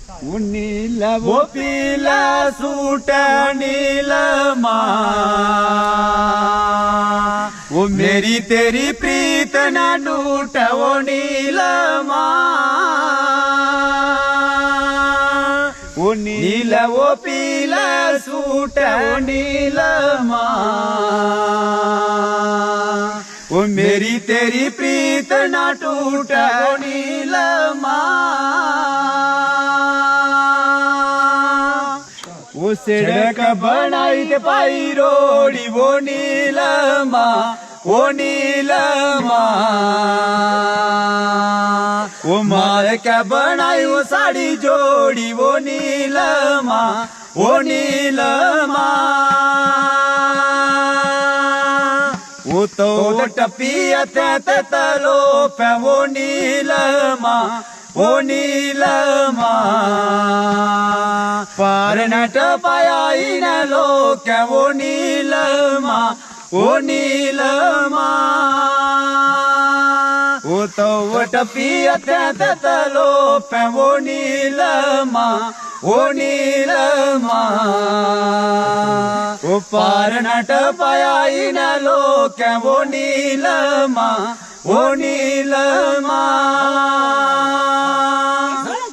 नीला वो पीला सूट नीलमा वो मेरी तेरी प्रीत न टूट वो नीलमा वो नीला वो पीला सूट वो नीलमा वो मेरी तेरी प्रीत न टूट वो नीलमा वो सड़क बनाई ते पाई रोड़ी वो नीलमा वो मार क्या बनाई वो साड़ी जोड़ी वो नीलमा वो तो टपिया ते तलो पे वो नीलमा पार न टपाया इन लोक वो नीलमा वो तो वो टपिया ते तलो पे वो नीलमा वो पार न टपाया इन लोक वो नीलमा